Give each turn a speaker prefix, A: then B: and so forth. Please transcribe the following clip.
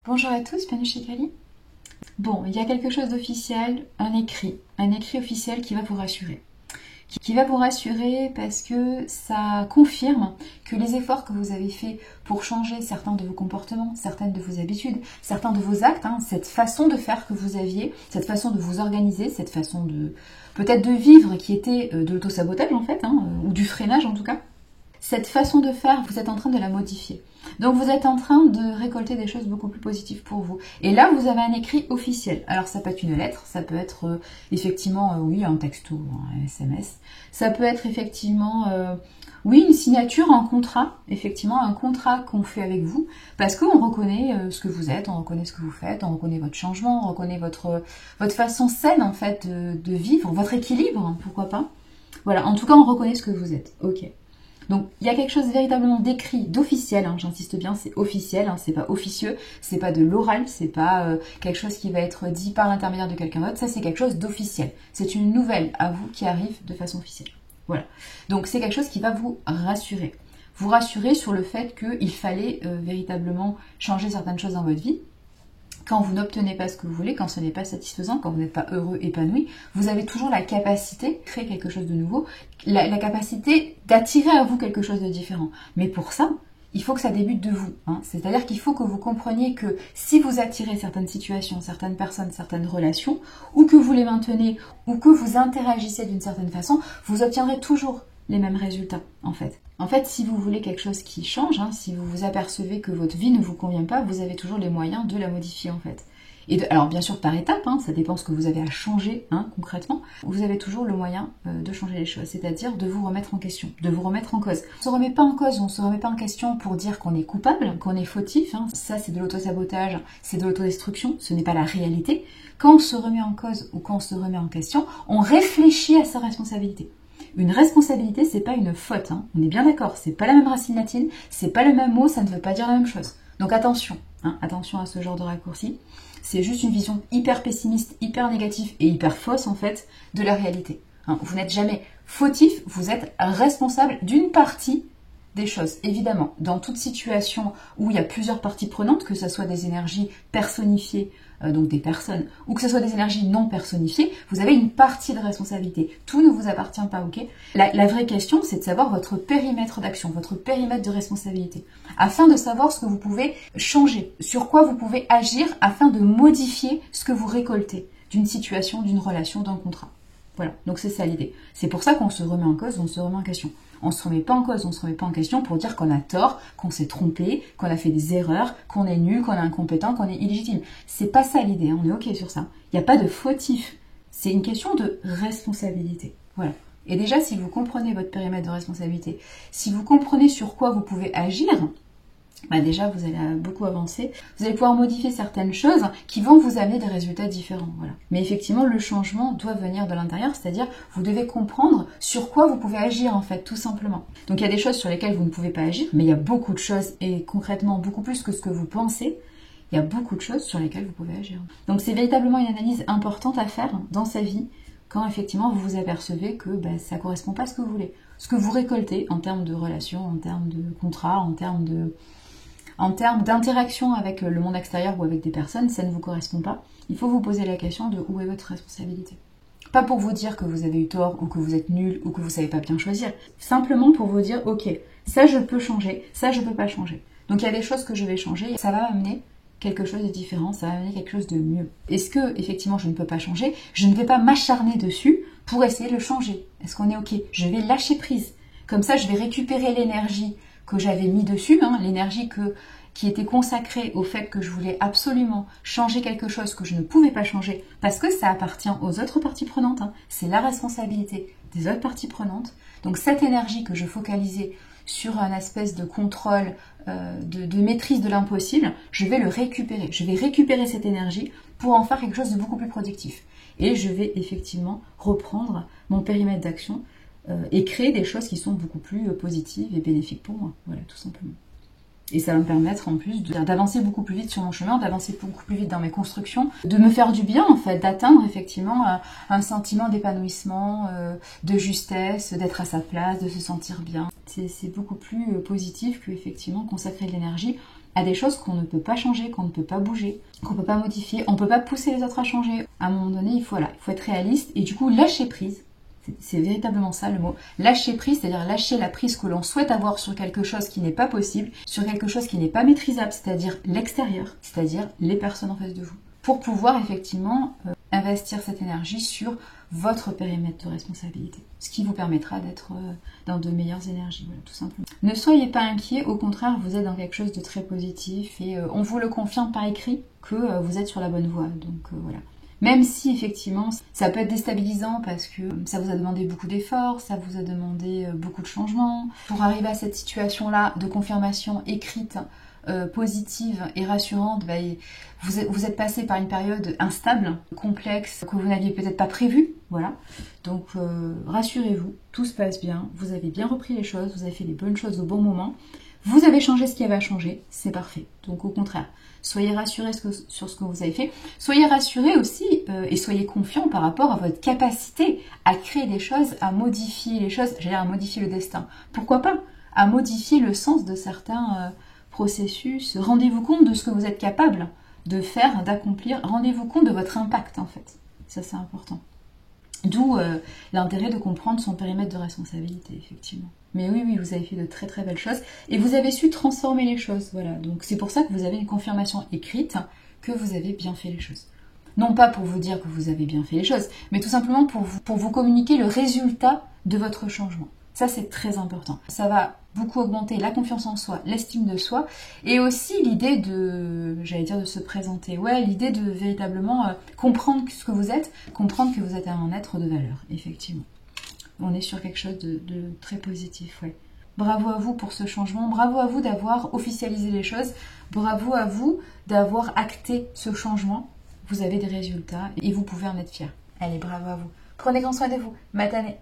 A: Bonjour à tous, bienvenue chez Kali. Bon, il y a quelque chose d'officiel, un écrit officiel qui va vous rassurer. Qui va vous rassurer parce que ça confirme que les efforts que vous avez faits pour changer certains de vos comportements, certaines de vos habitudes, certains de vos actes, cette façon de faire que vous aviez, cette façon de vous organiser, cette façon de peut-être de vivre qui était de l'autosabotage en fait, ou du freinage en tout cas, cette façon de faire, vous êtes en train de la modifier. Donc vous êtes en train de récolter des choses beaucoup plus positives pour vous. Et là, vous avez un écrit officiel. Alors ça peut être une lettre, ça peut être effectivement, oui, un texto, un SMS. Ça peut être effectivement, oui, une signature, un contrat, effectivement, un contrat qu'on fait avec vous. Parce qu'on reconnaît ce que vous êtes, on reconnaît ce que vous faites, on reconnaît votre changement, on reconnaît votre façon saine, en fait, de vivre, votre équilibre, pourquoi pas. Voilà, en tout cas, on reconnaît ce que vous êtes. Ok. Donc il y a quelque chose véritablement d'écrit, d'officiel, j'insiste bien, c'est officiel, c'est pas officieux, c'est pas de l'oral, c'est pas quelque chose qui va être dit par l'intermédiaire de quelqu'un d'autre, ça c'est quelque chose d'officiel. C'est une nouvelle à vous qui arrive de façon officielle. Voilà. Donc c'est quelque chose qui va vous rassurer. Vous rassurer sur le fait qu'il fallait véritablement changer certaines choses dans votre vie. Quand vous n'obtenez pas ce que vous voulez, quand ce n'est pas satisfaisant, quand vous n'êtes pas heureux, épanoui, vous avez toujours la capacité de créer quelque chose de nouveau, la capacité d'attirer à vous quelque chose de différent. Mais pour ça, il faut que ça débute de vous. C'est-à-dire qu'il faut que vous compreniez que si vous attirez certaines situations, certaines personnes, certaines relations, ou que vous les maintenez, ou que vous interagissez d'une certaine façon, vous obtiendrez toujours les mêmes résultats, en fait. En fait, si vous voulez quelque chose qui change, si vous vous apercevez que votre vie ne vous convient pas, vous avez toujours les moyens de la modifier, en fait. Alors, bien sûr, par étapes, ça dépend ce que vous avez à changer, concrètement. Vous avez toujours le moyen de changer les choses, c'est-à-dire de vous remettre en question, de vous remettre en cause. On ne se remet pas en cause, on ne se remet pas en question pour dire qu'on est coupable, qu'on est fautif. Ça, c'est de l'autosabotage, c'est de l'autodestruction, ce n'est pas la réalité. Quand on se remet en cause ou quand on se remet en question, on réfléchit à sa responsabilité. Une responsabilité, c'est pas une faute, on est bien d'accord, c'est pas la même racine latine, c'est pas le même mot, ça ne veut pas dire la même chose. Donc attention, attention à ce genre de raccourci. C'est juste une vision hyper pessimiste, hyper négative et hyper fausse en fait de la réalité. Vous n'êtes jamais fautif, vous êtes responsable d'une partie des choses. Évidemment, dans toute situation où il y a plusieurs parties prenantes, que ce soit des énergies personnifiées, donc des personnes, ou que ce soit des énergies non personnifiées, vous avez une partie de responsabilité. Tout ne vous appartient pas, ok ? La vraie question, c'est de savoir votre périmètre d'action, votre périmètre de responsabilité, afin de savoir ce que vous pouvez changer, sur quoi vous pouvez agir, afin de modifier ce que vous récoltez d'une situation, d'une relation, d'un contrat. Voilà, donc c'est ça l'idée. C'est pour ça qu'on se remet en cause, on se remet en question. On ne se remet pas en cause, on ne se remet pas en question pour dire qu'on a tort, qu'on s'est trompé, qu'on a fait des erreurs, qu'on est nul, qu'on est incompétent, qu'on est illégitime. C'est pas ça l'idée, on est ok sur ça. Il n'y a pas de fautif. C'est une question de responsabilité. Voilà. Et déjà, si vous comprenez votre périmètre de responsabilité, si vous comprenez sur quoi vous pouvez agir, déjà vous allez beaucoup avancer. Vous allez pouvoir modifier certaines choses qui vont vous amener des résultats différents. Voilà. Mais effectivement, le changement doit venir de l'intérieur, c'est-à-dire vous devez comprendre sur quoi vous pouvez agir en fait, tout simplement. Donc il y a des choses sur lesquelles vous ne pouvez pas agir, mais il y a beaucoup de choses, et concrètement beaucoup plus que ce que vous pensez, il y a beaucoup de choses sur lesquelles vous pouvez agir. Donc c'est véritablement une analyse importante à faire dans sa vie, quand effectivement vous vous apercevez que ça ne correspond pas à ce que vous voulez. Ce que vous récoltez en termes de relations, en termes de contrats, en termes d'interaction avec le monde extérieur ou avec des personnes, ça ne vous correspond pas. Il faut vous poser la question de où est votre responsabilité. Pas pour vous dire que vous avez eu tort ou que vous êtes nul ou que vous ne savez pas bien choisir. Simplement pour vous dire, ok, ça je peux changer, ça je ne peux pas changer. Donc il y a des choses que je vais changer, ça va m'amener quelque chose de différent, ça va amener quelque chose de mieux. Est-ce que, effectivement, je ne peux pas changer? Je ne vais pas m'acharner dessus pour essayer de le changer. Est-ce qu'on est ok? Je vais lâcher prise. Comme ça, je vais récupérer l'énergie que j'avais mis dessus, l'énergie qui était consacrée au fait que je voulais absolument changer quelque chose que je ne pouvais pas changer, parce que ça appartient aux autres parties prenantes, c'est la responsabilité des autres parties prenantes. Donc cette énergie que je focalisais sur un espèce de contrôle, de maîtrise de l'impossible, je vais le récupérer. Je vais récupérer cette énergie pour en faire quelque chose de beaucoup plus productif. Et je vais effectivement reprendre mon périmètre d'action et créer des choses qui sont beaucoup plus positives et bénéfiques pour moi. Voilà, tout simplement. Et ça va me permettre en plus d'avancer beaucoup plus vite sur mon chemin, d'avancer beaucoup plus vite dans mes constructions, de me faire du bien en fait, d'atteindre effectivement un sentiment d'épanouissement, de justesse, d'être à sa place, de se sentir bien. C'est beaucoup plus positif que effectivement consacrer de l'énergie à des choses qu'on ne peut pas changer, qu'on ne peut pas bouger, qu'on ne peut pas modifier, on ne peut pas pousser les autres à changer. À un moment donné, il faut être réaliste et du coup lâcher prise. C'est véritablement ça le mot. Lâcher prise, c'est-à-dire lâcher la prise que l'on souhaite avoir sur quelque chose qui n'est pas possible, sur quelque chose qui n'est pas maîtrisable, c'est-à-dire l'extérieur, c'est-à-dire les personnes en face de vous. Pour pouvoir effectivement investir cette énergie sur votre périmètre de responsabilité. Ce qui vous permettra d'être dans de meilleures énergies, voilà, tout simplement. Ne soyez pas inquiets, au contraire, vous êtes dans quelque chose de très positif et on vous le confirme par écrit que vous êtes sur la bonne voie. Donc voilà. Même si effectivement ça peut être déstabilisant parce que ça vous a demandé beaucoup d'efforts, ça vous a demandé beaucoup de changements. Pour arriver à cette situation-là de confirmation écrite, positive et rassurante, vous êtes passé par une période instable, complexe, que vous n'aviez peut-être pas prévue. Voilà. Donc rassurez-vous, tout se passe bien, vous avez bien repris les choses, vous avez fait les bonnes choses au bon moment. Vous avez changé ce qui avait à changer, c'est parfait. Donc au contraire, soyez rassurés sur ce que vous avez fait. Soyez rassurés aussi et soyez confiants par rapport à votre capacité à créer des choses, à modifier les choses, j'allais dire à modifier le destin. Pourquoi pas? À modifier le sens de certains processus. Rendez-vous compte de ce que vous êtes capable de faire, d'accomplir. Rendez-vous compte de votre impact en fait. Ça c'est important. D'où l'intérêt de comprendre son périmètre de responsabilité, effectivement. Mais oui, vous avez fait de très très belles choses et vous avez su transformer les choses. Voilà, donc c'est pour ça que vous avez une confirmation écrite que vous avez bien fait les choses. Non pas pour vous dire que vous avez bien fait les choses, mais tout simplement pour vous communiquer le résultat de votre changement. Ça, c'est très important. Ça va beaucoup augmenter la confiance en soi, l'estime de soi, et aussi l'idée de, de se présenter. Ouais, l'idée de véritablement comprendre ce que vous êtes, comprendre que vous êtes un être de valeur, effectivement. On est sur quelque chose de très positif, ouais. Bravo à vous pour ce changement, bravo à vous d'avoir officialisé les choses, bravo à vous d'avoir acté ce changement. Vous avez des résultats et vous pouvez en être fiers. Allez, bravo à vous. Prenez grand soin de vous. Matane.